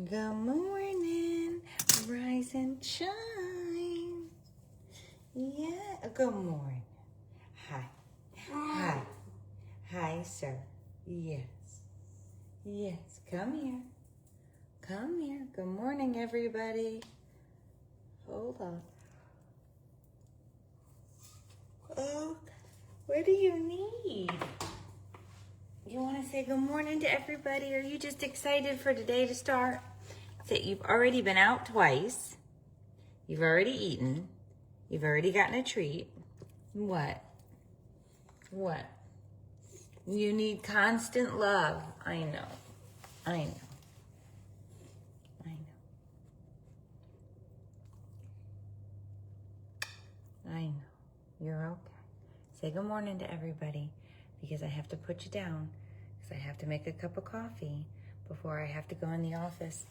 Good morning, rise and shine. Yeah, good morning. Hi, sir. Yes, come here. Good morning, everybody. Hold on. Oh, what do you need? You want to say good morning to everybody? Or are you just excited for today to start? That you've already been out twice. You've already eaten. You've already gotten a treat. What? You need constant love. I know. You're okay. Say good morning to everybody because I have to put you down because I have to make a cup of coffee before I have to go in the office.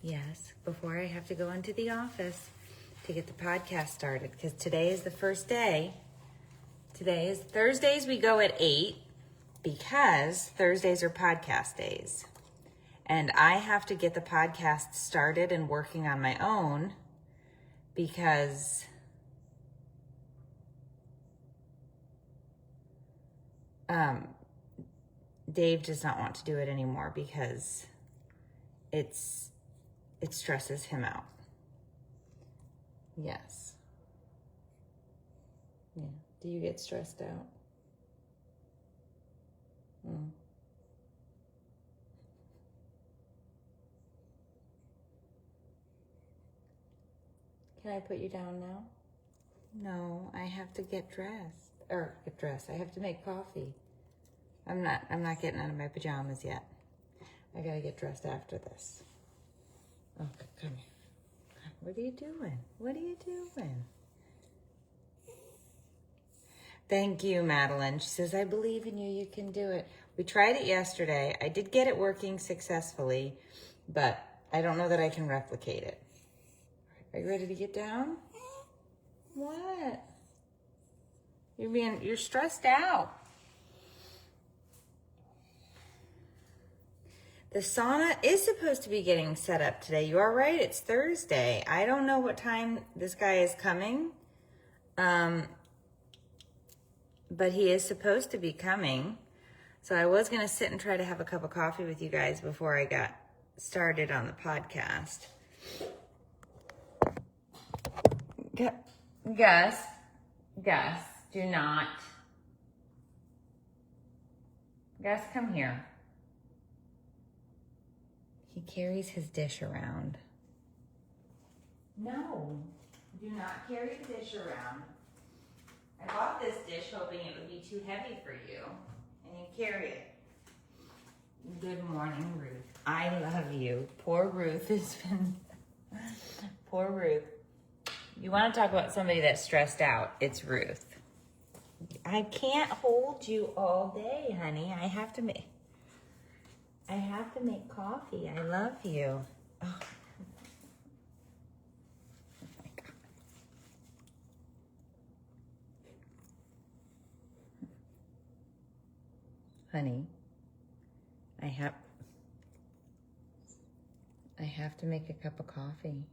Yes, before I have to go into the office to get the podcast started because today is the first day. Thursdays we go at 8 because Thursdays are podcast days. And I have to get the podcast started and working on my own because Dave does not want to do it anymore because it stresses him out. Yes. Yeah. Do you get stressed out? Can I put you down now? No, I have to get dressed. I have to make coffee. I'm not getting out of my pajamas yet. I gotta get dressed after this. Okay, come here. What are you doing? Thank you, Madeline. She says, I believe in you. You can do it. We tried it yesterday. I did get it working successfully, but I don't know that I can replicate it. Are you ready to get down? What? You're stressed out. The sauna is supposed to be getting set up today. You are right. It's Thursday. I don't know what time this guy is coming. But he is supposed to be coming. So I was going to sit and try to have a cup of coffee with you guys before I got started on the podcast. Gus, do not. Gus, come here. He carries his dish around. No, do not carry the dish around. I bought this dish hoping it would be too heavy for you, and you carry it. Good morning, Ruth. I love you. Poor Ruth has been... Poor Ruth. You want to talk about somebody that's stressed out, it's Ruth. I can't hold you all day, honey. I have to make coffee. I love you. Oh. My God. Honey, I have to make a cup of coffee.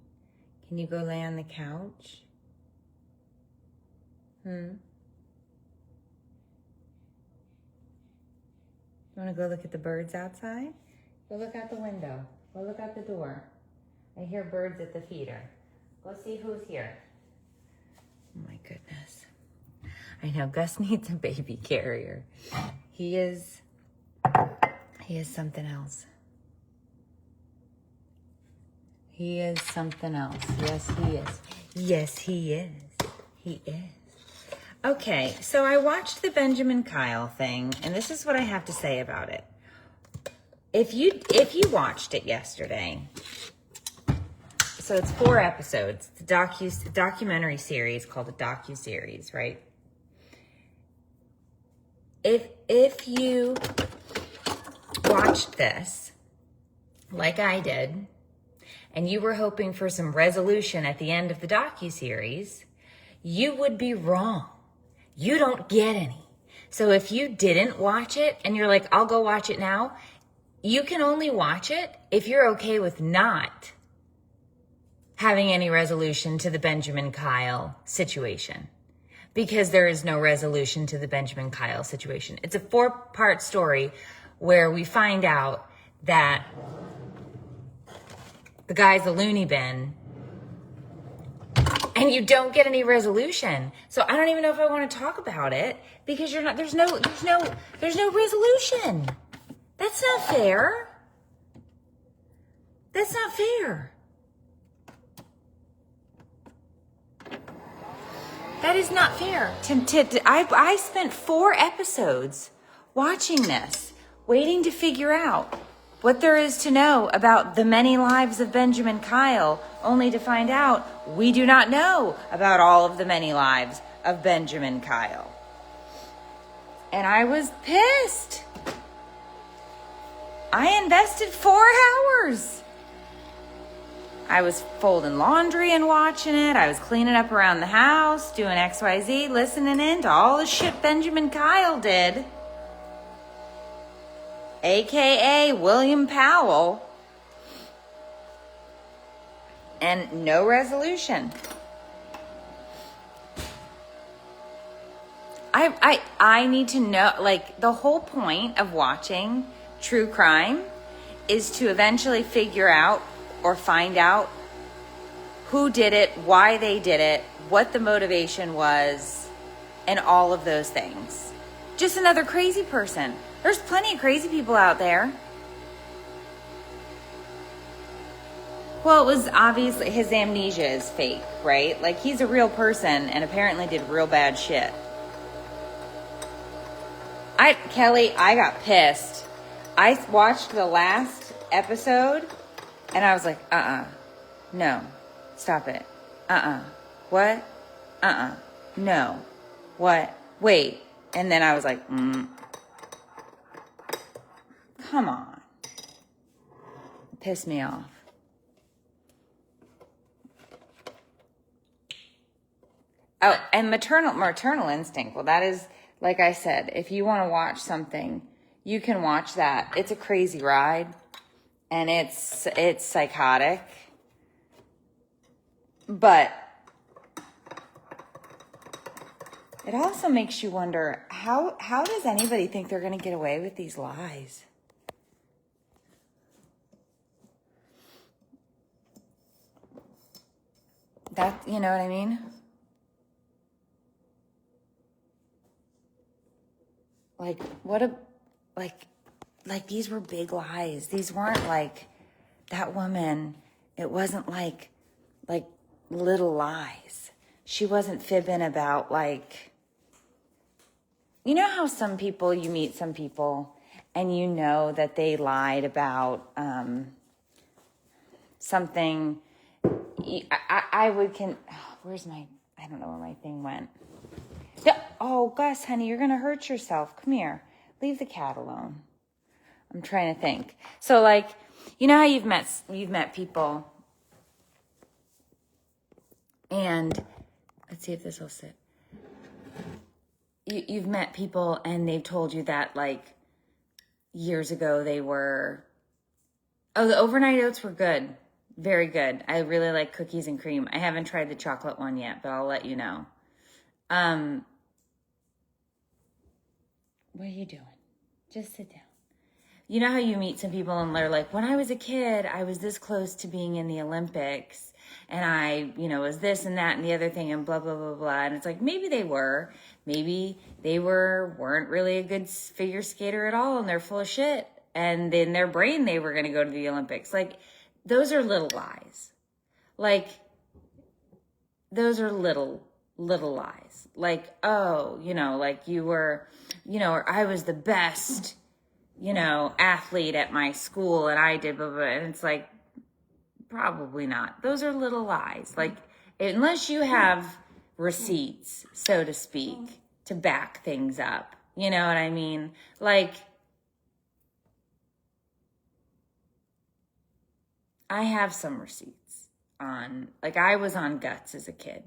Can you go lay on the couch? You want to go look at the birds outside? Go look out the window. Go look out the door. I hear birds at the feeder. Go see who's here. Oh my goodness. I know Gus needs a baby carrier. He is something else. He is something else. Yes, he is. Yes, he is. He is. Okay, so I watched the Benjamin Kyle thing, and this is what I have to say about it. If you watched it yesterday, so it's 4 episodes. It's a documentary series called a docu-series, right? If you watched this, like I did, and you were hoping for some resolution at the end of the docu-series, you would be wrong. You don't get any. So if you didn't watch it and you're like, I'll go watch it now, you can only watch it if you're okay with not having any resolution to the Benjamin Kyle situation, because there is no resolution to the Benjamin Kyle situation. It's a 4-part story where we find out that the guy's a loony bin, and you don't get any resolution. So I don't even know if I want to talk about it, because there's no resolution. That's not fair. That's not fair. That is not fair. I spent 4 episodes watching this, waiting to figure out what there is to know about the many lives of Benjamin Kyle, only to find out we do not know about all of the many lives of Benjamin Kyle. And I was pissed. I invested 4 hours. I was folding laundry and watching it. I was cleaning up around the house, doing XYZ, listening in to all the shit Benjamin Kyle did. AKA William Powell. And no resolution. I need to know, like, the whole point of watching true crime is to eventually figure out or find out who did it, why they did it, what the motivation was, and all of those things. Just another crazy person. There's plenty of crazy people out there. Well, it was obviously, his amnesia is fake, right? Like, he's a real person and apparently did real bad shit. Kelly, I got pissed. I watched the last episode and I was like, no, stop it. What? No, what? Wait. And then I was like, come on. It pissed me off. Oh, and maternal instinct. Well, that is, like I said, if you want to watch something, you can watch that. It's a crazy ride, and it's psychotic. But it also makes you wonder, how does anybody think they're going to get away with these lies? That, you know what I mean? Like these were big lies. These weren't like that woman. It wasn't like little lies. She wasn't fibbing about, like, you know how you meet some people and you know that they lied about something. I don't know where my thing went. Oh, Gus, honey, you're going to hurt yourself. Come here. Leave the cat alone. I'm trying to think. So, like, you know how you've met people, and let's see if this will sit. You've met people and they've told you that, like, years ago they were, the overnight oats were good. Very good. I really like cookies and cream. I haven't tried the chocolate one yet, but I'll let you know. What are you doing? Just sit down. You know how you meet some people and they're like, when I was a kid, I was this close to being in the Olympics, and I, was this and that and the other thing and blah, blah, blah, blah. And it's like, maybe they were. Maybe they weren't really a good figure skater at all, and they're full of shit. And in their brain, they were going to go to the Olympics. Like, those are little lies. Like, those are little lies. Like, oh, like you were, or I was the best, athlete at my school and I did blah, blah, blah. And it's like, probably not. Those are little lies. Like, unless you have receipts, so to speak, to back things up. You know what I mean? Like, I have some receipts on, like, I was on Guts as a kid.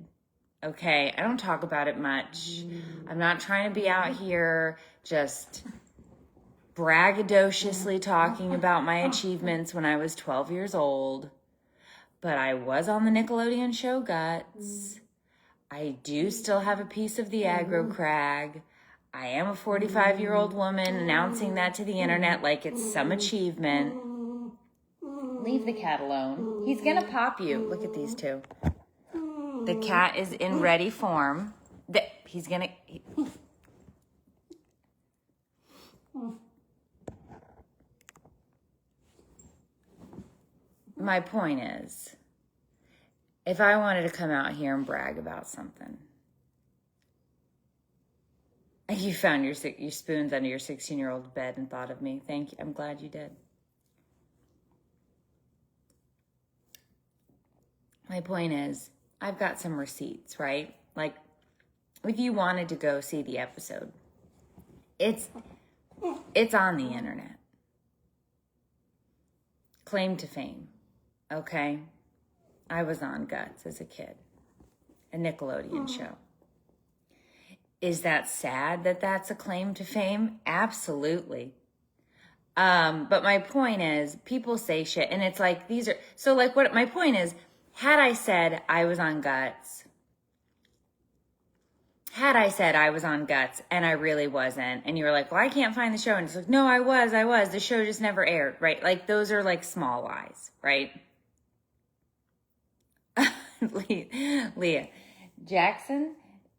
Okay, I don't talk about it much. I'm not trying to be out here just braggadociously talking about my achievements when I was 12 years old, but I was on the Nickelodeon show Guts. I do still have a piece of the aggro crag. I am a 45-year-old woman announcing that to the internet like it's some achievement. Leave the cat alone. He's gonna pop you. Look at these two. The cat is in ready form. He's gonna... My point is, if I wanted to come out here and brag about something, you found your spoons under your 16-year-old bed and thought of me. Thank you. I'm glad you did. My point is, I've got some receipts, right? Like, if you wanted to go see the episode, it's on the internet. Claim to fame, okay? I was on Guts as a kid, a Nickelodeon show. Is that sad that that's a claim to fame? Absolutely. But my point is, people say shit, and it's like, what my point is, had I said I was on Guts, and I really wasn't, and you were like, well, I can't find the show, and it's like, no, I was, the show just never aired, right? Like, those are like small lies, right? Leah, Jackson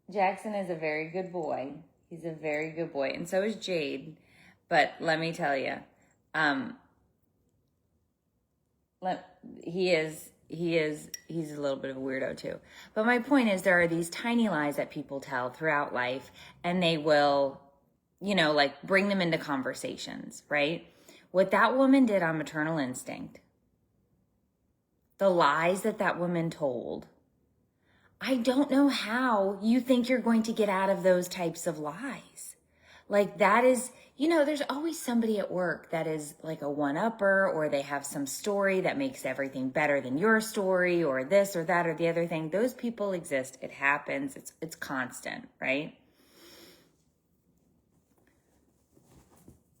is a very good boy. He's a very good boy, and so is Jade. But let me tell you, he's a little bit of a weirdo too. But my point is, there are these tiny lies that people tell throughout life, and they will, like bring them into conversations, right? What that woman did on Maternal Instinct, the lies that woman told, I don't know how you think you're going to get out of those types of lies. Like, that is, there's always somebody at work that is like a one-upper, or they have some story that makes everything better than your story, or this or that or the other thing. Those people exist. It happens. It's constant, right?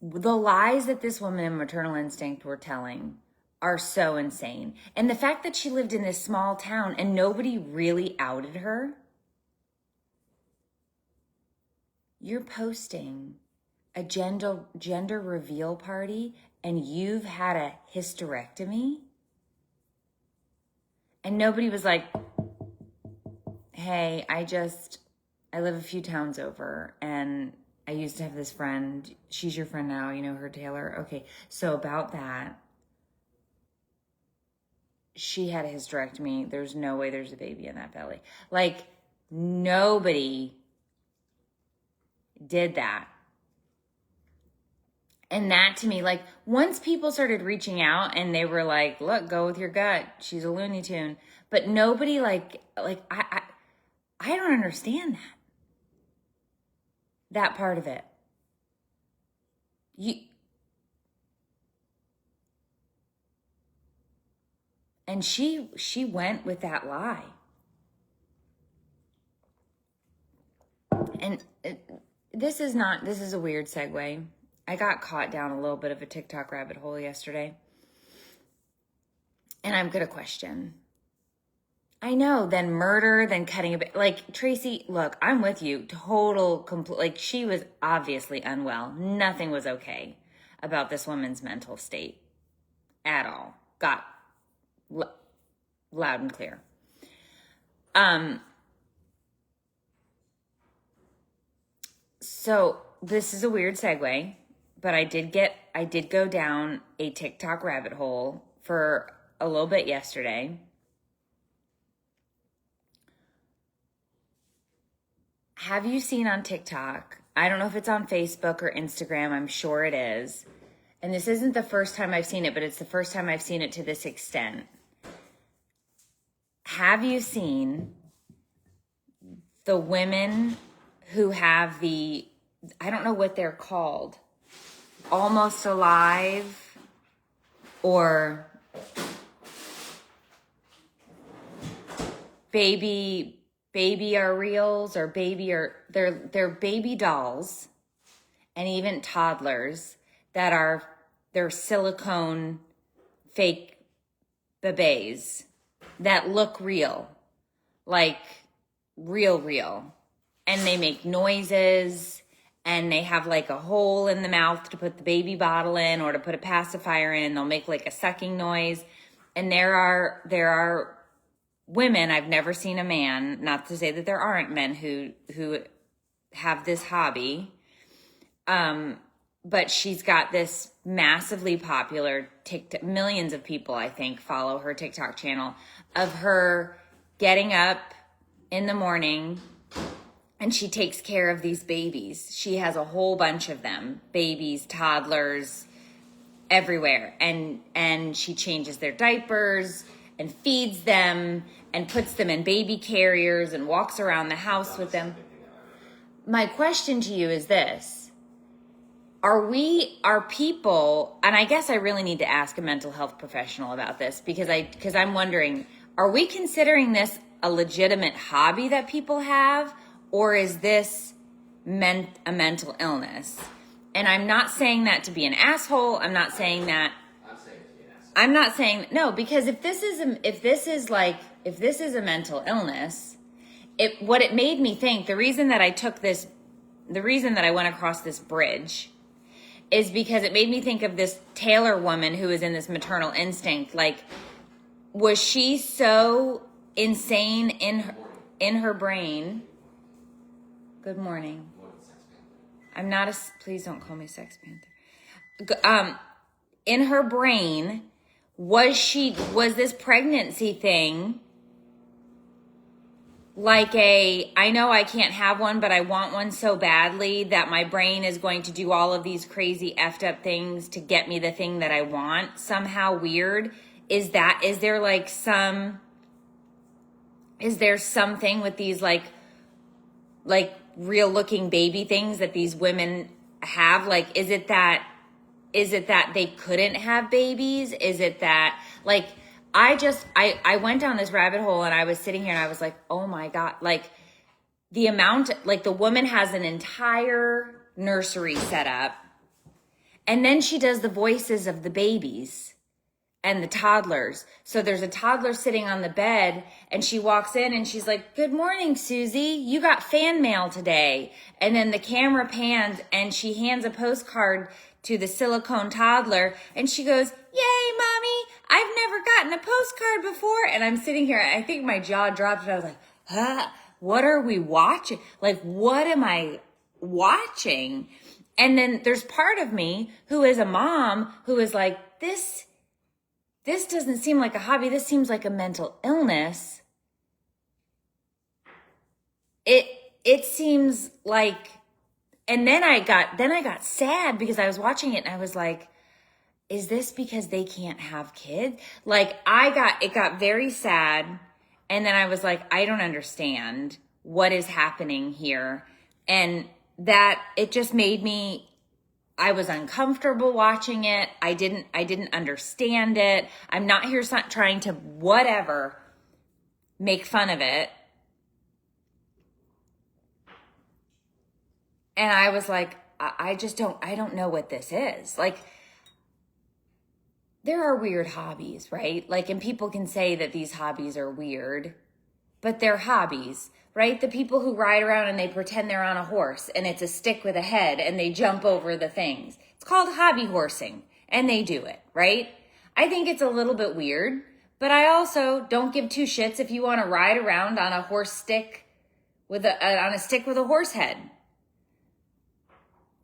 The lies that this woman in Maternal Instinct were telling are so insane. And the fact that she lived in this small town and nobody really outed her. You're posting a gender reveal party and you've had a hysterectomy, and nobody was like, hey, I live a few towns over, and I used to have this friend. She's your friend now, you know her, Taylor? Okay, so about that, she had a hysterectomy. There's no way there's a baby in that belly. Like, nobody did that. And that, to me, like, once people started reaching out and they were like, look, go with your gut, she's a Looney Tune. But nobody, I don't understand that part of it. And she went with that lie. And this is a weird segue. I got caught down a little bit of a TikTok rabbit hole yesterday. And I'm going to question. I know, then murder, then cutting a bit. Like, Tracy, look, I'm with you. Like, she was obviously unwell. Nothing was okay about this woman's mental state at all. Got loud and clear. So this is a weird segue, but I did go down a TikTok rabbit hole for a little bit yesterday. Have you seen on TikTok? I don't know if it's on Facebook or Instagram. I'm sure it is. And this isn't the first time I've seen it, but it's the first time I've seen it to this extent. Have you seen the women who have I don't know what they're called, almost alive, or baby Ariels, or they're baby dolls, and even toddlers that are, they're silicone fake bebés that look real, like real. And they make noises, and they have like a hole in the mouth to put the baby bottle in or to put a pacifier in. They'll make like a sucking noise. And there are women, I've never seen a man, not to say that there aren't men who have this hobby. But she's got this massively popular TikTok, millions of people, I think, follow her TikTok channel, of her getting up in the morning and she takes care of these babies. She has a whole bunch of them, babies, toddlers, everywhere. And she changes their diapers and feeds them and puts them in baby carriers and walks around the house with them. My question to you is this. Are people, and I guess I really need to ask a mental health professional about this because I'm wondering, are we considering this a legitimate hobby that people have, or is this a mental illness? And I'm not saying that to be an asshole. I'm not saying that. I'm saying to be an asshole. I'm not saying, no, because if this is a mental illness, what it made me think, the reason that I went across this bridge is because it made me think of this Taylor woman who was in this maternal instinct. Like, was she so insane in her brain? Good morning. I'm not please don't call me Sex Panther. In her brain, was this pregnancy thing like I know I can't have one, but I want one so badly that my brain is going to do all of these crazy effed up things to get me the thing that I want, somehow weird? Is there something with these like real looking baby things that these women have? Like, is it that they couldn't have babies? Is it that, like, I went down this rabbit hole and I was sitting here and I was like, oh my God, like the amount, like the woman has an entire nursery set up and then she does the voices of the babies and the toddlers. So there's a toddler sitting on the bed and she walks in and she's like, good morning, Susie, you got fan mail today. And then the camera pans and she hands a postcard to the silicone toddler and she goes, yay, mommy, I've never gotten a postcard before. And I'm sitting here, I think my jaw dropped and I was like, what are we watching? Like, what am I watching? And then there's part of me who is a mom who is like, this doesn't seem like a hobby. This seems like a mental illness. It seems like, and then I got sad because I was watching it and I was like, is this because they can't have kids? Like it got very sad. And then I was like, I don't understand what is happening here. And that it just made me, I was uncomfortable watching it. I didn't understand it. I'm not here trying to whatever make fun of it. And I was like, I don't know what this is. Like, there are weird hobbies, right? Like, and people can say that these hobbies are weird, but they're hobbies, right? The people who ride around and they pretend they're on a horse and it's a stick with a head and they jump over the things. It's called hobby horsing and they do it, right? I think it's a little bit weird, but I also don't give two shits if you want to ride around on a horse stick on a stick with a horse head.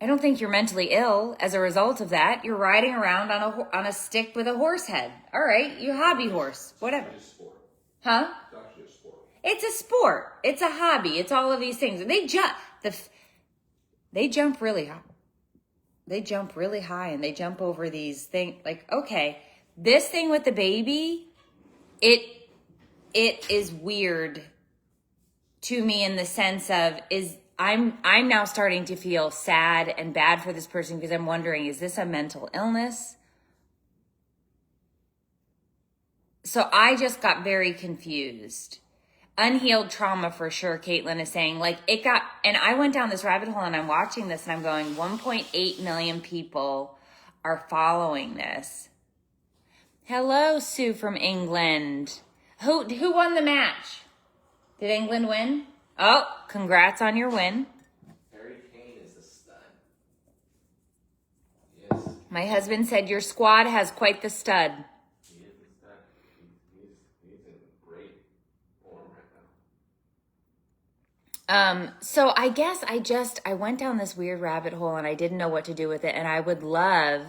I don't think you're mentally ill as a result of that. You're riding around on a stick with a horse head. All right, you hobby horse, whatever. It's a sport. Huh? It's actually a sport. It's a sport. It's a hobby. It's all of these things. And they jump really high. They jump really high and they jump over these things. Like, okay, this thing with the baby, it is weird to me in the sense of I'm now starting to feel sad and bad for this person because I'm wondering, is this a mental illness? So I just got very confused. Unhealed trauma for sure, Caitlin is saying. Like, and I went down this rabbit hole and I'm watching this and I'm going, 1.8 million people are following this. Hello, Sue from England. Who won the match? Did England win? Oh, congrats on your win. Harry Kane is a stud. Yes. My husband said your squad has quite the stud. He is a stud. He's in great form right now. So I guess I went down this weird rabbit hole and I didn't know what to do with it. And I would love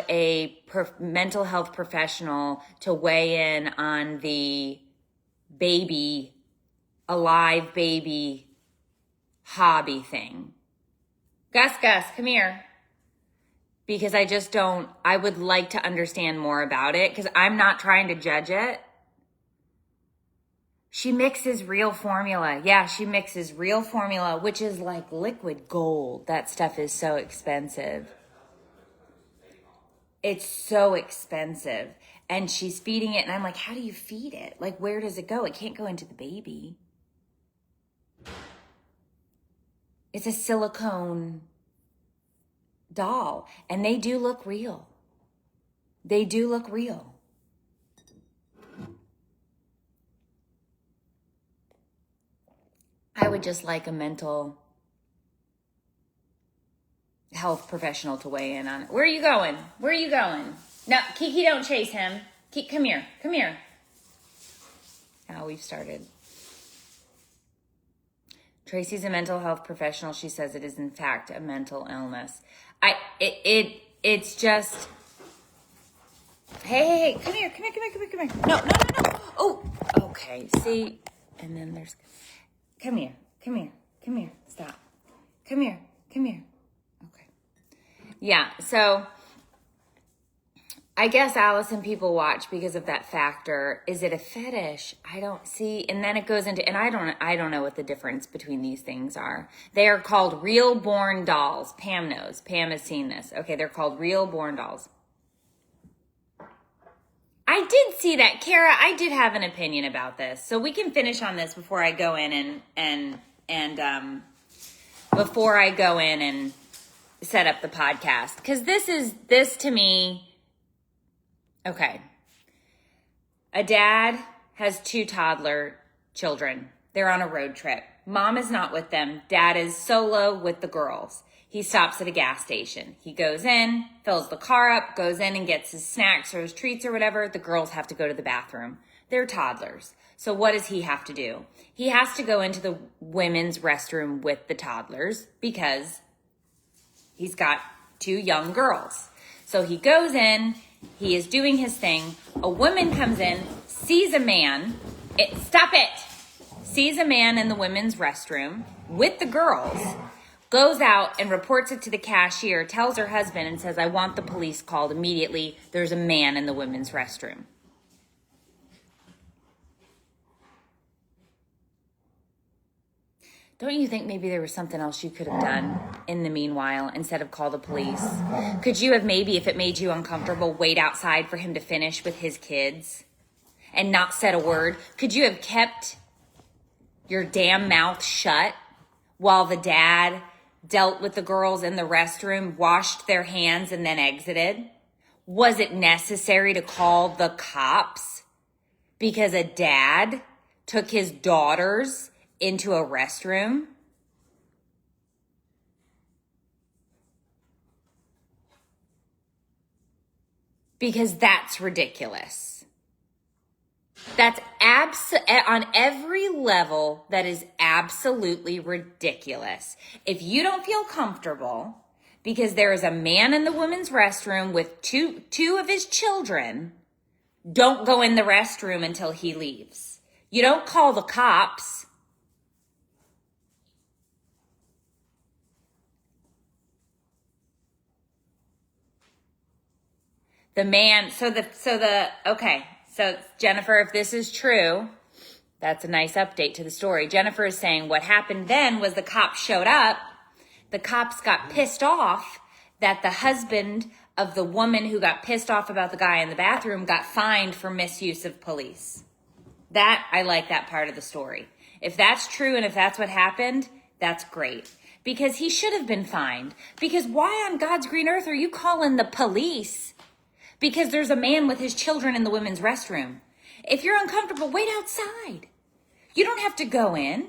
a mental health professional to weigh in on the alive baby hobby thing. Gus, come here. Because I would like to understand more about it because I'm not trying to judge it. She mixes real formula. Yeah, she mixes real formula, which is like liquid gold. That stuff is so expensive. It's so expensive. And she's feeding it. And I'm like, how do you feed it? Like, where does it go? It can't go into the baby. It's a silicone doll. And they do look real. They do look real. I would just like a mental health professional to weigh in on it. Where are you going? Where are you going? No, Kiki, don't chase him. Come here. Come here. Now we've started. Tracy's a mental health professional. She says it is in fact a mental illness. It's just. Hey, come here. No. Oh, okay. See, and then there's. Come here. Stop. Come here. Okay. Yeah, so I guess Allison people watch because of that factor. Is it a fetish? I don't see. And then it goes into, and I don't know what the difference between these things are. They are called real born dolls. Pam knows. Pam has seen this. Okay, they're called real born dolls. I did see that. Kara, I did have an opinion about this. So we can finish on this before I go in and set up the podcast. Because this to me, okay. A dad has 2 toddler children. They're on a road trip. Mom is not with them. Dad is solo with the girls. He stops at a gas station. He goes in, fills the car up, goes in and gets his snacks or his treats or whatever. The girls have to go to the bathroom. They're toddlers. So what does he have to do? He has to go into the women's restroom with the toddlers because he's got 2 young girls. So he goes in, he is doing his thing. A woman comes in, sees a man. Sees a man in the women's restroom with the girls. Goes out and reports it to the cashier, tells her husband and says, I want the police called immediately. There's a man in the women's restroom. Don't you think maybe there was something else you could have done in the meanwhile instead of call the police? Could you have maybe, if it made you uncomfortable, wait outside for him to finish with his kids and not said a word? Could you have kept your damn mouth shut while the dad dealt with the girls in the restroom, washed their hands, and then exited? Was it necessary to call the cops because a dad took his daughters into a restroom? Because that's ridiculous. That's on every level, that is absolutely ridiculous. If you don't feel comfortable because there is a man in the women's restroom with two of his children, don't go in the restroom until he leaves. You don't call the cops. The man, So Jennifer, if this is true, that's a nice update to the story. Jennifer is saying what happened then was the cops showed up. The cops got pissed off that the husband of the woman who got pissed off about the guy in the bathroom got fined for misuse of police. I like that part of the story. If that's true and if that's what happened, that's great. because he should have been fined. Because why on God's green earth are you calling the police? Because there's a man with his children in the women's restroom. If you're uncomfortable, wait outside. You don't have to go in.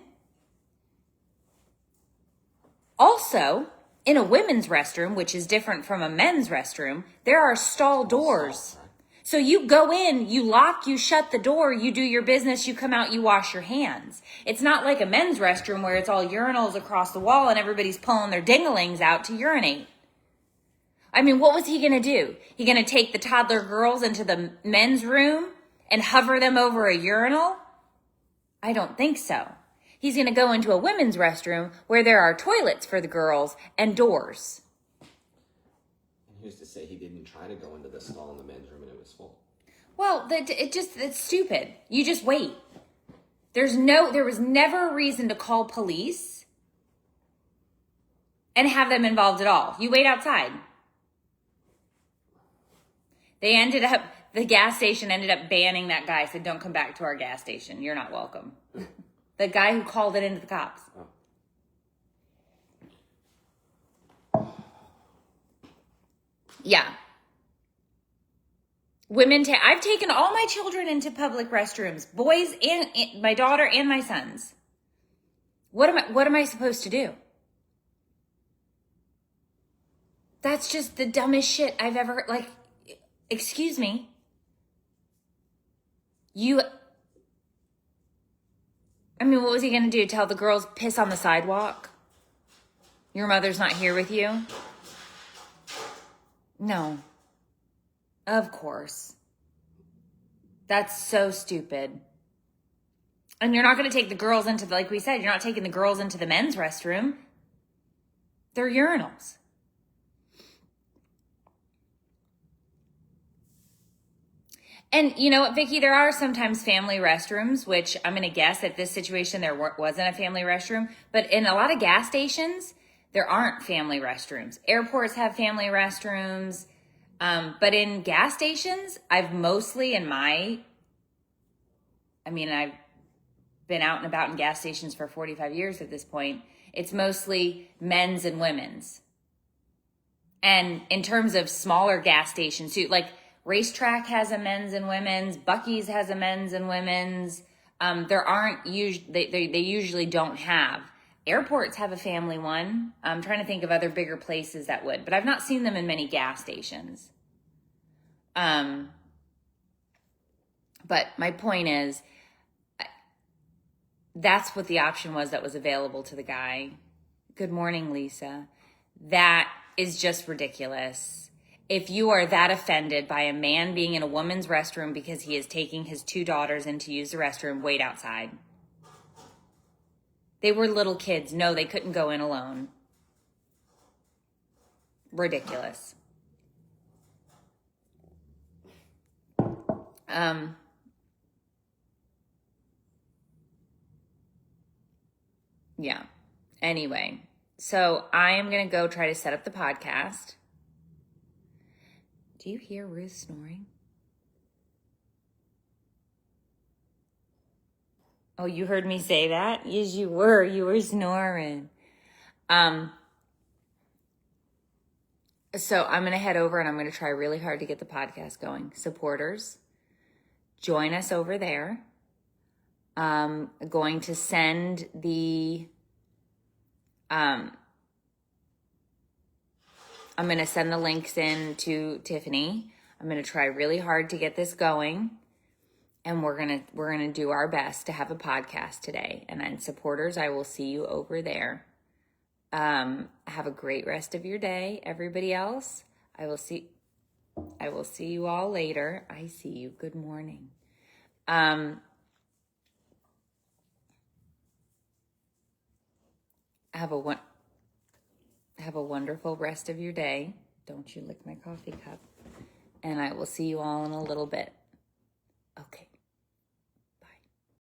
Also, in a women's restroom, which is different from a men's restroom, there are stall doors. So you go in, you lock, you shut the door, you do your business, you come out, you wash your hands. It's not like a men's restroom where it's all urinals across the wall and everybody's pulling their dinglings out to urinate. I mean, what was he going to do? He going to take the toddler girls into the men's room and hover them over a urinal? I don't think so. He's going to go into a women's restroom where there are toilets for the girls and doors. Who's to say he didn't try to go into the stall in the men's room and it was full? Well, it's stupid. You just wait. There was never a reason to call police and have them involved at all. You wait outside. The gas station ended up banning that guy, said, don't come back to our gas station. You're not welcome. The guy who called it into the cops. Oh. Yeah. I've taken all my children into public restrooms, boys and my daughter and my sons. What am I supposed to do? That's just the dumbest shit I've ever heard. Like, excuse me. What was he going to do? Tell the girls, piss on the sidewalk? Your mother's not here with you? No. Of course. That's so stupid. And you're not going to take the girls into, like we said, you're not taking the girls into the men's restroom. They're urinals. And you know what, Vicki, there are sometimes family restrooms, which I'm going to guess at this situation there wasn't a family restroom. But in a lot of gas stations, there aren't family restrooms. Airports have family restrooms. But in gas stations, I've been out and about in gas stations for 45 years at this point. It's mostly men's and women's. And in terms of smaller gas stations too, like Racetrack has a men's and women's, Buc-ee's has a men's and women's. They usually don't have. Airports have a family one. I'm trying to think of other bigger places that would, but I've not seen them in many gas stations. But my point is, that's what the option was that was available to the guy. Good morning, Lisa. That is just ridiculous. If you are that offended by a man being in a woman's restroom because he is taking his 2 daughters in to use the restroom, wait outside. They were little kids. No, they couldn't go in alone. Ridiculous. Yeah. Anyway, so I am going to go try to set up the podcast. Do you hear Ruth snoring? Oh, you heard me say that? Yes, you were. You were snoring. So I'm going to head over and I'm going to try really hard to get the podcast going. Supporters, join us over there. I'm going to send the links in to Tiffany. I'm going to try really hard to get this going. And we're going to do our best to have a podcast today. And then supporters, I will see you over there. Have a great rest of your day, everybody else. I will see you all later. I see you. Good morning. Have a wonderful rest of your day. Don't you lick my coffee cup. And I will see you all in a little bit. Okay.